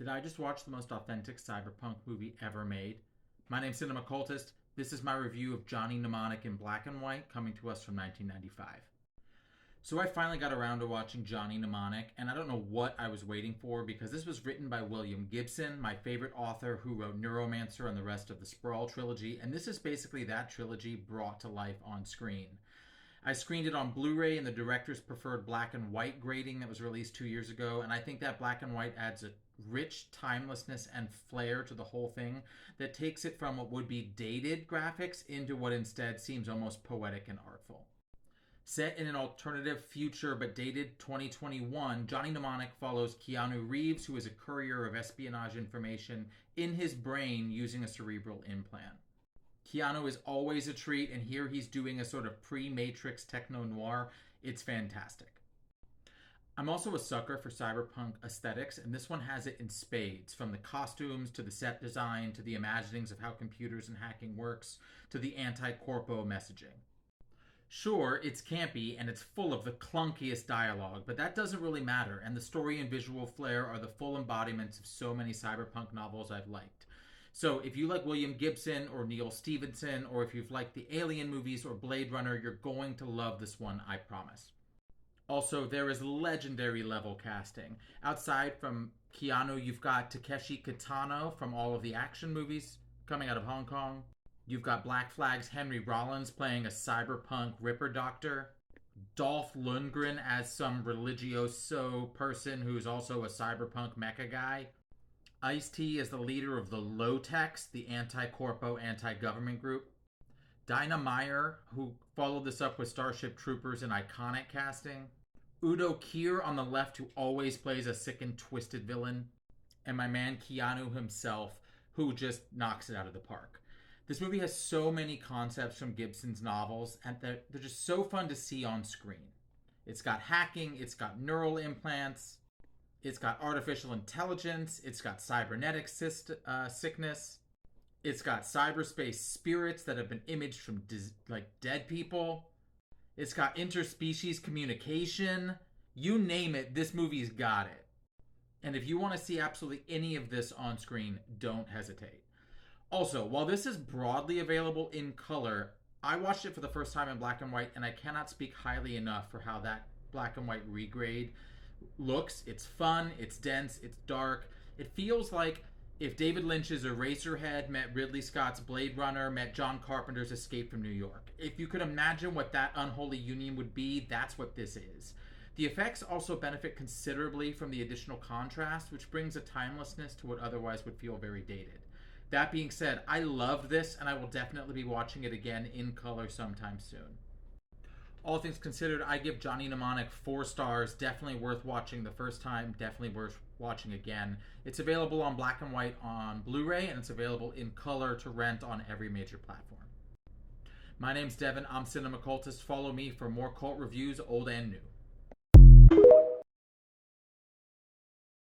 Did I just watch the most authentic cyberpunk movie ever made? My name's Cinema Cultist. This is my review of Johnny Mnemonic in black and white, coming to us from 1995. So I finally got around to watching Johnny Mnemonic, and I don't know what I was waiting for because this was written by William Gibson, my favorite author who wrote Neuromancer and the rest of the Sprawl trilogy, and this is basically that trilogy brought to life on screen. I screened it on Blu-ray in the director's preferred black and white grading that was released 2 years ago, and I think that black and white adds a rich timelessness and flair to the whole thing that takes it from what would be dated graphics into what instead seems almost poetic and artful. Set in an alternative future but dated 2021, Johnny Mnemonic follows Keanu Reeves, who is a courier of espionage information in his brain using a cerebral implant. Keanu is always a treat, and here he's doing a sort of pre-Matrix techno noir. It's fantastic. I'm also a sucker for cyberpunk aesthetics, and this one has it in spades, from the costumes to the set design to the imaginings of how computers and hacking works to the anti-corpo messaging. Sure, it's campy and it's full of the clunkiest dialogue, but that doesn't really matter, and the story and visual flair are the full embodiments of so many cyberpunk novels I've liked. So if you like William Gibson or Neil Stephenson, or if you've liked the Alien movies or Blade Runner, you're going to love this one, I promise. Also, there is legendary level casting. Outside from Keanu, you've got Takeshi Kitano from all of the action movies coming out of Hong Kong. You've got Black Flag's Henry Rollins playing a cyberpunk Ripper Doctor. Dolph Lundgren as some religioso person who's also a cyberpunk mecha guy. Ice-T is the leader of the Low-Techs, the anti-corpo, anti-government group. Dinah Meyer, who followed this up with Starship Troopers in iconic casting. Udo Kier on the left, who always plays a sick and twisted villain. And my man Keanu himself, who just knocks it out of the park. This movie has so many concepts from Gibson's novels, and they're just so fun to see on screen. It's got hacking, it's got neural implants, it's got artificial intelligence, it's got cybernetic sickness, it's got cyberspace spirits that have been imaged from dead people, it's got interspecies communication. You name it, this movie's got it. And if you want to see absolutely any of this on screen, don't hesitate. Also, while this is broadly available in color, I watched it for the first time in black and white, and I cannot speak highly enough for how that black and white regrade looks. It's fun, it's dense, it's dark. It feels like if David Lynch's Eraserhead met Ridley Scott's Blade Runner met John Carpenter's Escape from New York. If you could imagine what that unholy union would be, that's what this is. The effects also benefit considerably from the additional contrast, which brings a timelessness to what otherwise would feel very dated. That being said, I loved this, and I will definitely be watching it again in color sometime soon. All things considered, I give Johnny Mnemonic 4 stars. Definitely worth watching the first time. Definitely worth watching again. It's available on black and white on Blu-ray, and it's available in color to rent on every major platform. My name's Devin. I'm Cinema Cultist. Follow me for more cult reviews, old and new.